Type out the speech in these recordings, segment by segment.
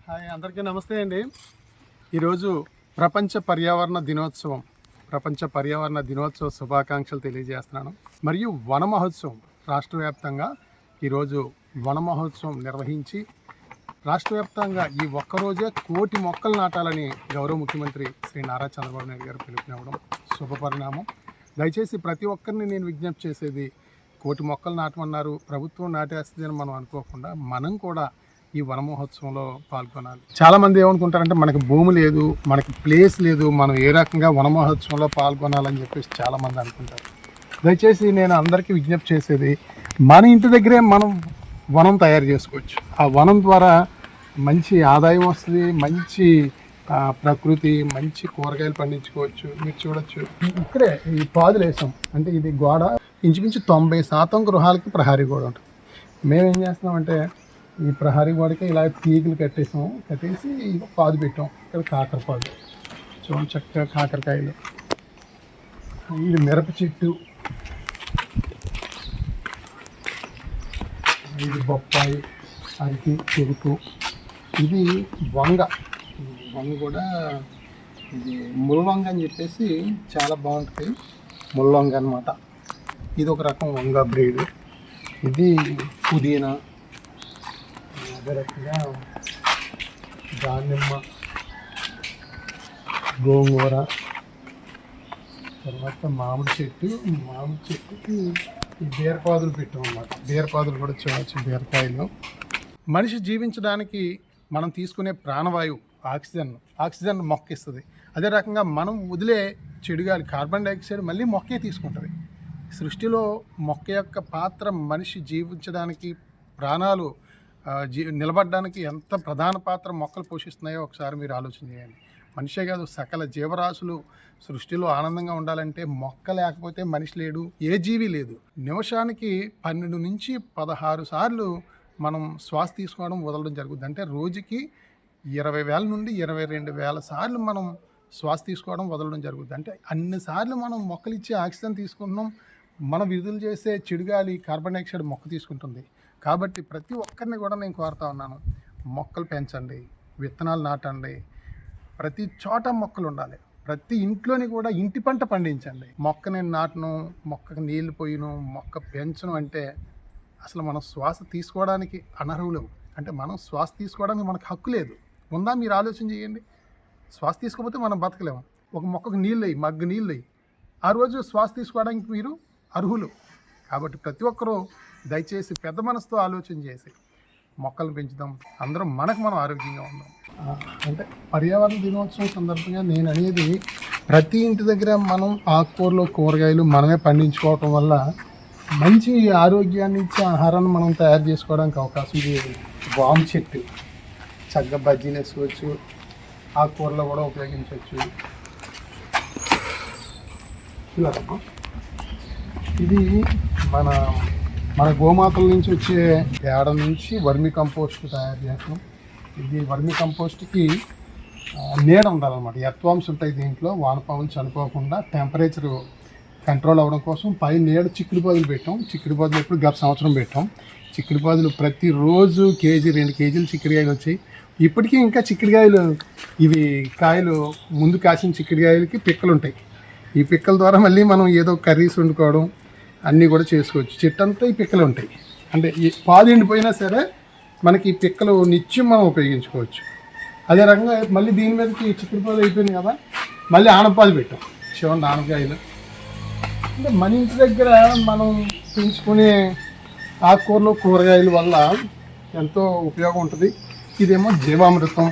Hi, అందరికీ నమస్తే అండి. ఈరోజు ప్రపంచ పర్యావరణ దినోత్సవ శుభాకాంక్షలు తెలియజేస్తున్నాను. మరియు వన మహోత్సవం రాష్ట్ర వ్యాప్తంగా ఈరోజు వన మహోత్సవం నిర్వహించి రాష్ట్ర వ్యాప్తంగా ఈ ఒక్కరోజే 1,00,00,000 మొక్కలు నాటాలని గౌరవ ముఖ్యమంత్రి శ్రీ నారా చంద్రబాబు నాయుడు గారు పిలుపునివ్వడం శుభపరిణామం. దయచేసి ప్రతి ఒక్కరిని నేను విజ్ఞప్తి చేసేది, 1,00,00,000 మొక్కలు నాటమన్నారు, ప్రభుత్వం నాటేస్తుందని మనం అనుకోకుండా మనం కూడా ఈ వన మహోత్సవంలో పాల్గొనాలి. చాలామంది ఏమనుకుంటారంటే మనకి భూమి లేదు, మనకి ప్లేస్ లేదు, మనం ఏ రకంగా వన మహోత్సవంలో పాల్గొనాలని చెప్పేసి చాలామంది అనుకుంటారు. దయచేసి నేను అందరికీ విజ్ఞప్తి చేసేది, మన ఇంటి దగ్గరే మనం వనం తయారు చేసుకోవచ్చు. ఆ వనం ద్వారా మంచి ఆదాయం వస్తుంది, మంచి ప్రకృతి, మంచి కూరగాయలు పండించుకోవచ్చు. మీరు చూడొచ్చు, ఇక్కడే ఈ పాదులు వేసాం అంటే ఇది గోడ ఇంచుమించు 90% గృహాలకి ప్రహారీ గోడ ఉంటుంది. మేమేం చేస్తున్నామంటే ఈ ప్రహారీ గోడకి ఇలా తీగలు కట్టేసి పాదు పెట్టాం. ఇక్కడ కాకర పాదు చూడండి, చక్కగా కాకరకాయలు, ఇది మిరప చెట్టు, ఇది బొప్పాయి, అరటి, చెరుకు, ఇది వంగ కూడా, ఇది ముల్లంగ అని చెప్పేసి చాలా బాగుంటుంది. ముల్లంగ అనమాట. ఇది ఒక రకం వంగ బ్రీడ్. ఇది పుదీనా, అదే రకంగా దానిమ్మ, గోంగూర, తర్వాత మామిడి చెట్టుకి ఈ బీరపాదులు పెట్టాం అన్నమాట. బీరపాదులు కూడా చూడవచ్చు, బీరకాయలు. మనిషి జీవించడానికి మనం తీసుకునే ప్రాణవాయువు ఆక్సిజన్ మొక్క ఇస్తుంది. అదే రకంగా మనం వదిలే చెడుగాలి కార్బన్ డైఆక్సైడ్ మళ్ళీ మొక్కే తీసుకుంటుంది. సృష్టిలో మొక్క యొక్క పాత్ర మనిషి జీవించడానికి, ప్రాణాలు నిలబడడానికి ఎంత ప్రధాన పాత్ర మొక్కలు పోషిస్తున్నాయో ఒకసారి మీరు ఆలోచన చేయండి. మనిషే కాదు, సకల జీవరాశులు సృష్టిలో ఆనందంగా ఉండాలంటే మొక్క లేకపోతే మనిషి లేడు, ఏ జీవి లేదు. నిమిషానికి 12 నుంచి 16 సార్లు మనం శ్వాస తీసుకోవడం వదలడం జరుగుతుంది. అంటే రోజుకి 20,000 నుండి 22,000 సార్లు మనం శ్వాస తీసుకోవడం వదలడం జరుగుతుంది. అంటే అన్నిసార్లు మనం మొక్కలు ఇచ్చే ఆక్సిజన్ తీసుకుంటున్నాం. మనం విడుదల చేసే చెడుగాలి కార్బన్ డైఆక్సైడ్ మొక్క తీసుకుంటుంది. కాబట్టి ప్రతి ఒక్కరిని కూడా నేను కోరుతా ఉన్నాను, మొక్కలు పెంచండి, విత్తనాలు నాటండి, ప్రతి చోట మొక్కలు ఉండాలి. ప్రతి ఇంట్లోని కూడా ఇంటి పంట పండించండి. మొక్క నేను నాటను, మొక్కకు నీళ్లు పోయిను, మొక్క పెంచను అంటే అసలు మనం శ్వాస తీసుకోవడానికి అనర్హులు. అంటే మనం శ్వాస తీసుకోవడానికి మనకు హక్కు లేదు. ఉందా? మీరు ఆలోచన చేయండి. శ్వాస తీసుకోకపోతే మనం బతకలేము. ఒక మొక్కకు మగ్గు నీళ్ళు ఆ రోజు శ్వాస తీసుకోవడానికి మీరు అర్హులు. కాబట్టి ప్రతి ఒక్కరూ దయచేసి పెద్ద మనసుతో ఆలోచన చేసి మొక్కలు పెంచుదాం. అందరం మనం ఆరోగ్యంగా ఉందాం. అంటే పర్యావరణ దినోత్సవం సందర్భంగా నేను అనేది, ప్రతి ఇంటి దగ్గర మనం ఆకుకూరలు, కూరగాయలు మనమే పండించుకోవటం వల్ల మంచి ఆరోగ్యాన్ని ఇచ్చే ఆహారాన్ని మనం తయారు చేసుకోవడానికి అవకాశం లేదు. వాము చెట్టు చక్కగా బజ్జీలు వేసుకోవచ్చు, ఆకుకూరలో కూడా ఉపయోగించవచ్చు. ఇలా ఇది మన గోమాతల నుంచి వచ్చే పేడ నుంచి వర్మి కంపోస్ట్ తయారు చేస్తాం. ఇది వర్మి కంపోస్ట్కి నీడ ఉండాలన్నమాట. ఎర్త్వామ్స్ ఉంటాయి దీంట్లో, వానపాములు చనిపోకుండా టెంపరేచర్ కంట్రోల్ అవ్వడం కోసం పై నీడ చిక్కుడు పాదులు పెట్టాం. చిక్కుడు పాదులు ఎప్పుడు గత సంవత్సరం పెట్టాం. చిక్కుడు పాదులు ప్రతిరోజు 1-2 కేజీలు చిక్కుడుకాయలు వచ్చాయి. ఇప్పటికీ ఇంకా చిక్కుడుకాయలు, ఇవి కాయలు ముందు కాసిన చిక్కుడుకాయలకి పిక్కలు ఉంటాయి. ఈ పిక్కల ద్వారా మళ్ళీ మనం ఏదో కర్రీస్ వండుకోవడం అన్నీ కూడా చేసుకోవచ్చు. చెట్టు అంతా ఈ పిక్కలు ఉంటాయి. అంటే ఈ పాదు ఎండిపోయినా సరే మనకి ఈ పిక్కలు నిత్యం మనం ఉపయోగించుకోవచ్చు. అదే రకంగా మళ్ళీ దీని మీదకి చిక్కుడు పాదు అయిపోయింది కదా, మళ్ళీ ఆనపాదు పెట్టాం. చూడండి, ఆనకాయలు. అంటే మన ఇంటి దగ్గర మనం పెంచుకునే ఆకుకూరలు, కూరగాయల వల్ల ఎంతో ఉపయోగం ఉంటుంది. ఇదేమో జీవామృతం,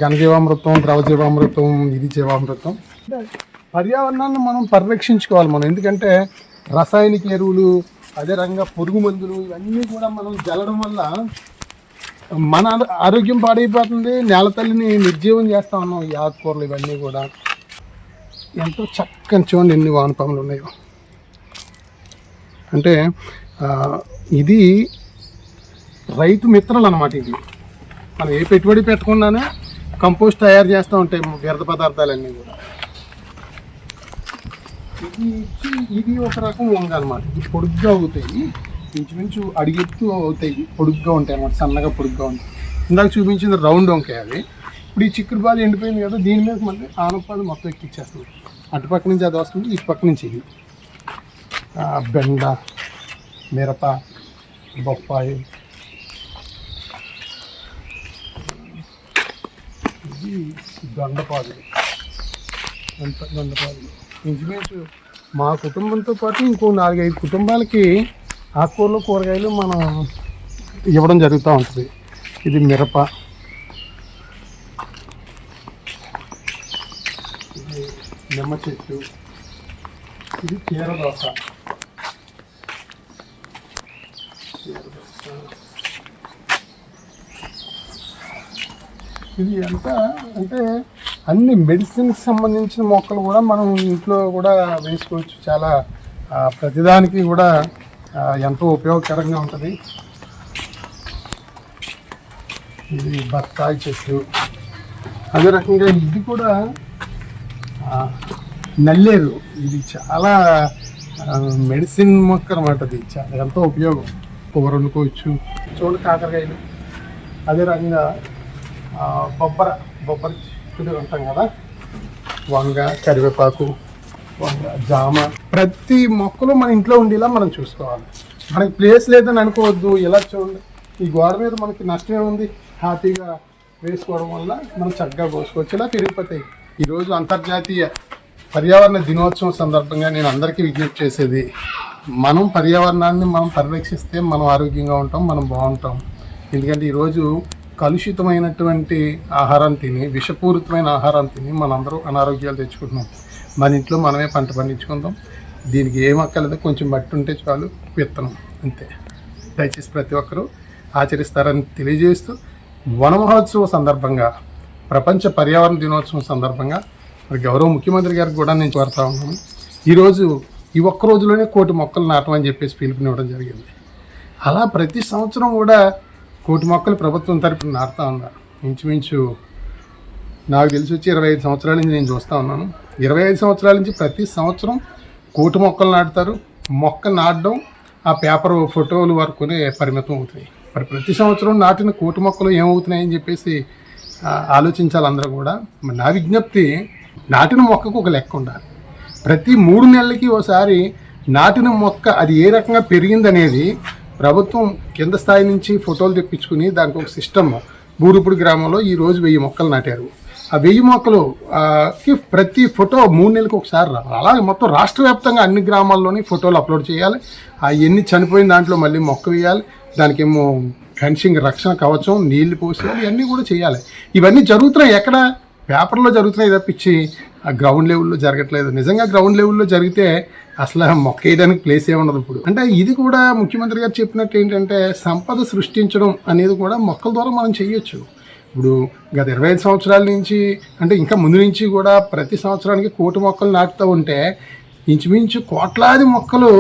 ఘనజీవామృతం, ద్రవ జీవామృతం, ఇది జీవామృతం. అంటే పర్యావరణాన్ని మనం పరిరక్షించుకోవాలి. ఎందుకంటే రసాయనిక ఎరువులు, అదే రకంగా పురుగు మందులు, ఇవన్నీ కూడా మనం జల్లడం వల్ల మన ఆరోగ్యం పాడైపోతుంది. నేల తల్లిని నిర్జీవం చేస్తూ ఉన్నాం. ఈ ఆకుకూరలు ఇవన్నీ కూడా ఎంతో చక్కని, చూడండి ఎన్ని వానపాములు ఉన్నాయో. అంటే ఇది రైతు మిత్రులు అన్నమాట. ఇది మనం ఏ పెట్టుబడి పెట్టకుండానే కంపోస్ట్ తయారు చేస్తూ ఉంటాయి వ్యర్థ పదార్థాలన్నీ కూడా. ఇది ఒక రకం వంగ అనమాట. ఇది పొడుగ్గా అవుతాయి, ఇంచుమించు అడిగెత్తు అవుతాయి, పొడుగ్గా ఉంటాయి అన్నమాట, సన్నగా పొడుగ్గా ఉంటాయి. ఇందాక చూపించింది రౌండ్ వంకాయ అది. ఇప్పుడు ఈ చిక్కుడు పాదు ఎండిపోయింది కదా, దీని మీద మళ్ళీ ఆనపాదు మొత్తం ఎక్కిచ్చేస్తుంది. అటుపక్క నుంచి అది వస్తుంది, ఇటు పక్క నుంచి ఇది. బెండ, మిరప, బొప్పాయి, ఇది దొండపాదు. దొండపాదు ఇంచుమించు మా కుటుంబంతో పాటు ఇంకో 4-5 కుటుంబాలకి ఆకుకూరలు కూరగాయలు మనం ఇవ్వడం జరుగుతూ ఉంటుంది. ఇది మిరప, ఇది నిమ్మ చెట్టు, ఇది కీరదోస. ఇది ఎంత అంటే అన్ని మెడిసిన్కి సంబంధించిన మొక్కలు కూడా మనం ఇంట్లో కూడా వేసుకోవచ్చు. చాలా ప్రతిదానికి కూడా ఎంతో ఉపయోగకరంగా ఉంటుంది. ఇది బత్తాయి చెట్టు. అదే రకంగా ఇది కూడా నల్లేరు. ఇది చాలా మెడిసిన్ మొక్క అన్నమాట. అది చాలా ఎంతో ఉపయోగం. కూర వండుకోవచ్చు. చూడండి కాకరకాయలు. అదే రకంగా బొబ్బరి చెట్టు అంటాం కదా, వంగ, కరివేపాకు, వంగ, జామ. ప్రతి మొక్కలు మన ఇంట్లో ఉండేలా మనం చూసుకోవాలి. మనకి ప్లేస్ లేదని అనుకోవద్దు. ఇలా చూడండి, ఈ గోడ మీద మనకి నష్టమే ఉంది. హ్యాపీగా వేసుకోవడం వల్ల మనం చక్కగా పోసుకోవచ్చు. ఇలా పెరిగిపోతాయి. ఈరోజు అంతర్జాతీయ పర్యావరణ దినోత్సవం సందర్భంగా నేను అందరికీ విజ్ఞప్తి చేసేది, మనం పర్యావరణాన్ని మనం పరిరక్షిస్తే మనం ఆరోగ్యంగా ఉంటాం, మనం బాగుంటాం. ఎందుకంటే ఈరోజు కలుషితమైనటువంటి ఆహారం తిని, విషపూరితమైన ఆహారం తిని మనందరూ అనారోగ్యాలు తెచ్చుకుంటున్నాం. మన ఇంట్లో మనమే పంట పండించుకుందాం. దీనికి ఏం అక్కర్లేదు, కొంచెం మట్టి ఉంటే చాలు, విత్తనం అంతే. దయచేసి ప్రతి ఒక్కరూ ఆచరిస్తారని తెలియజేస్తూ, వన మహోత్సవం సందర్భంగా, ప్రపంచ పర్యావరణ దినోత్సవం సందర్భంగా మరి గౌరవ ముఖ్యమంత్రి గారికి కూడా నేను కోరుతా ఉన్నాను. ఈరోజు ఈ ఒక్క రోజులోనే 1,000,000 మొక్కలు నాటమని చెప్పేసి పిలుపునివ్వడం జరిగింది. అలా ప్రతి సంవత్సరం కూడా 1,000,000 మొక్కలు ప్రభుత్వం తరపున నాటుతూ ఉన్నారు. ఇంచుమించు నాకు తెలిసి వచ్చి 25 సంవత్సరాల నుంచి నేను చూస్తూ ఉన్నాను. 25 సంవత్సరాల నుంచి ప్రతి సంవత్సరం 1,000,000 మొక్కలు నాటుతారు. మొక్క నాటడం ఆ పేపర్ ఫోటోలు వరకునే పరిమితం అవుతాయి. మరి ప్రతి సంవత్సరం నాటిన 1,000,000 మొక్కలు ఏమవుతున్నాయని చెప్పేసి ఆలోచించాలి అందరూ కూడా. మరి నా విజ్ఞప్తి, నాటిన మొక్కకు ఒక లెక్క ఉండాలి. ప్రతి 3 నెలలకి ఒకసారి నాటిన మొక్క అది ఏ రకంగా పెరిగిందనేది ప్రభుత్వం కింద స్థాయి నుంచి ఫోటోలు తెప్పించుకుని దానికి ఒక సిస్టమ్. బూరుపుడి గ్రామంలో ఈరోజు 1000 మొక్కలు నాటారు. ఆ 1000 మొక్కలుకి ప్రతి ఫోటో 3 నెలలకు ఒకసారి రావాలి. అలాగే మొత్తం రాష్ట్ర వ్యాప్తంగా అన్ని గ్రామాల్లోని ఫోటోలు అప్లోడ్ చేయాలి. ఎన్ని చనిపోయిన దాంట్లో మళ్ళీ మొక్క వేయాలి. దానికేమో ఫెన్సింగ్, రక్షణ కవచం, నీళ్లు పోసేయాలి. ఇవన్నీ కూడా చేయాలి. ఇవన్నీ జరుగుతున్నాయి, ఎక్కడ పేపర్లో జరుగుతున్నాయి తప్పించి ఆ గ్రౌండ్ లెవెల్లో జరగట్లేదు. నిజంగా గ్రౌండ్ లెవెల్లో జరిగితే అసలు మొక్క వేయడానికి ప్లేస్ ఏముండదు. ఇప్పుడు అంటే ఇది కూడా ముఖ్యమంత్రి గారు చెప్పినట్టు ఏంటంటే, సంపద సృష్టించడం అనేది కూడా మొక్కల ద్వారా మనం చేయొచ్చు. ఇప్పుడు గత 25 సంవత్సరాల నుంచి, అంటే ఇంకా ముందు నుంచి కూడా ప్రతి సంవత్సరానికి 1,000,000 మొక్కలు నాటుతూ ఉంటే ఇంచుమించు కోట్లాది మొక్కలు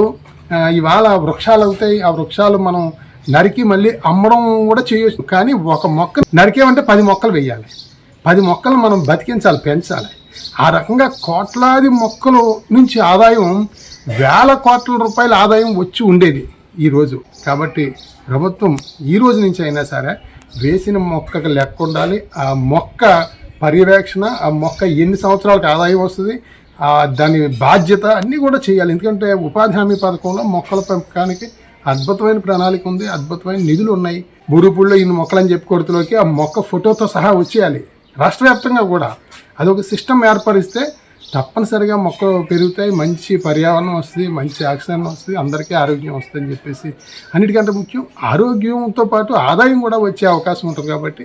ఇవాళ వృక్షాలు అవుతాయి. ఆ వృక్షాలు మనం నరికి మళ్ళీ అమ్మడం కూడా చేయొచ్చు. కానీ ఒక మొక్క నరికేమంటే 10 మొక్కలు వేయాలి. 10 మొక్కలు మనం బతికించాలి, పెంచాలి. ఆ రకంగా కోట్లాది మొక్కలు నుంచి ఆదాయం, వేల కోట్ల రూపాయల ఆదాయం వచ్చి ఉండేది ఈరోజు. కాబట్టి ప్రభుత్వం ఈ రోజు నుంచి అయినా సరే వేసిన మొక్కకు లెక్క ఉండాలి. ఆ మొక్క పర్యవేక్షణ, ఆ మొక్క ఎన్ని సంవత్సరాలకు ఆదాయం వస్తుంది, దాని బాధ్యత అన్నీ కూడా చేయాలి. ఎందుకంటే ఉపాధి హామీ పథకంలో మొక్కల పెంపకానికి అద్భుతమైన ప్రణాళిక ఉంది, అద్భుతమైన నిధులు ఉన్నాయి. బూరుపూడిలో ఇన్ని మొక్కలని చెప్పుకోవడంలోకి ఆ మొక్క ఫోటోతో సహా వచ్చేయాలి. రాష్ట్ర వ్యాప్తంగా కూడా అదొక సిస్టమ్ ఏర్పరిస్తే తప్పనిసరిగా మొక్కలు పెరుగుతాయి, మంచి పర్యావరణం వస్తుంది, మంచి ఆక్సిజన్ వస్తుంది, అందరికీ ఆరోగ్యం వస్తుంది అని చెప్పేసి. అన్నిటికంటే ముఖ్యం ఆరోగ్యంతో పాటు ఆదాయం కూడా వచ్చే అవకాశం ఉంటుంది. కాబట్టి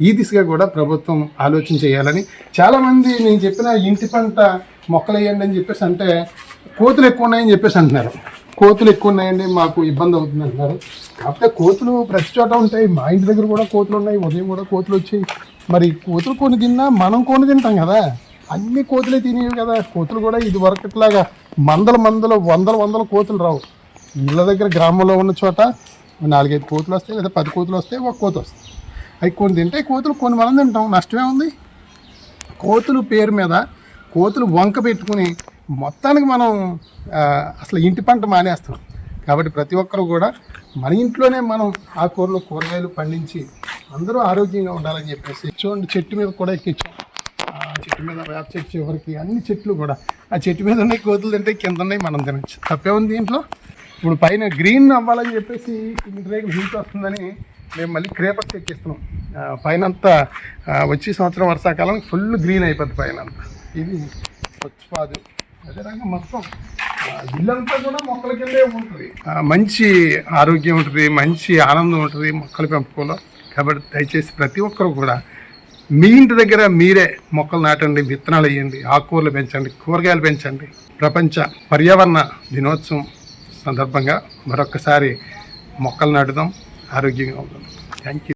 ఈ దిశగా కూడా ప్రభుత్వం ఆలోచన చేయాలని, చాలామంది నేను చెప్పిన ఇంటి పంట మొక్కలు వేయండి అని చెప్పేసి అంటే కోతులు ఎక్కువ ఉన్నాయని చెప్పేసి అంటున్నారు. కోతులు ఎక్కువ ఉన్నాయండి, మాకు ఇబ్బంది అవుతుంది అంటున్నారు. కాకపోతే కోతులు ప్రతి చోట ఉంటాయి. మా ఇంటి దగ్గర కూడా కోతులు ఉన్నాయి. ఉదయం కూడా కోతులు వచ్చి, మరి కోతులు కొని తిన్నా మనం కొని తింటాం కదా, అన్ని కోతులే తినేవి కదా. కోతులు కూడా ఇది వరకట్లాగా వందల కోతులు రావు. ఇళ్ళ దగ్గర గ్రామంలో ఉన్న చోట 4-5 కోతులు వస్తాయి, లేదా 10 కోతులు వస్తాయి, ఒక కోత వస్తాయి. అవి కొన్ని తింటాయి కోతులు, కొన్ని మనం తింటాం. నష్టమే ఉంది. కోతులు పేరు మీద కోతులు వంక పెట్టుకుని మొత్తానికి మనం అసలు ఇంటి పంట మానేస్తాం. కాబట్టి ప్రతి ఒక్కరు కూడా మన ఇంట్లోనే మనం ఆకుకూరలు, కూరగాయలు పండించి అందరూ ఆరోగ్యంగా ఉండాలని చెప్పేసి చూడండి, చెట్టు మీద కూడా ఎక్కించాం. ఆ చెట్టు మీద వేప చెట్టు చివరికి అన్ని చెట్లు కూడా, ఆ చెట్టు మీద ఉన్నాయి కోతులు తింటే, కింద ఉన్నాయి మనం తినచ్చు, తప్పే ఉంది దీంట్లో. ఇప్పుడు పైన గ్రీన్ అవ్వాలని చెప్పేసి రేగులు హీట్ వస్తుందని మేము మళ్ళీ క్రేపర్స్ ఎక్కిస్తున్నాం. పైన అంతా వచ్చే సంవత్సరం వర్షాకాలం ఫుల్ గ్రీన్ అయిపోద్ది పైన అంతా. ఇది పచ్చిపాదు. అదే రకంగా మొత్తం ఇల్లంతా కూడా మొక్కల కిందే ఉంటుంది. మంచి ఆరోగ్యం ఉంటుంది, మంచి ఆనందం ఉంటుంది మొక్కల పెంపకంలో. కాబట్టి దయచేసి ప్రతి ఒక్కరు కూడా మీ ఇంటి దగ్గర మీరే మొక్కలు నాటండి, విత్తనాలు వేయండి, ఆకుకూరలు పెంచండి, కూరగాయలు పెంచండి. ప్రపంచ పర్యావరణ దినోత్సవం సందర్భంగా మరొక్కసారి మొక్కలు నాటుదాం, ఆరోగ్యంగా ఉందాం. Thank you.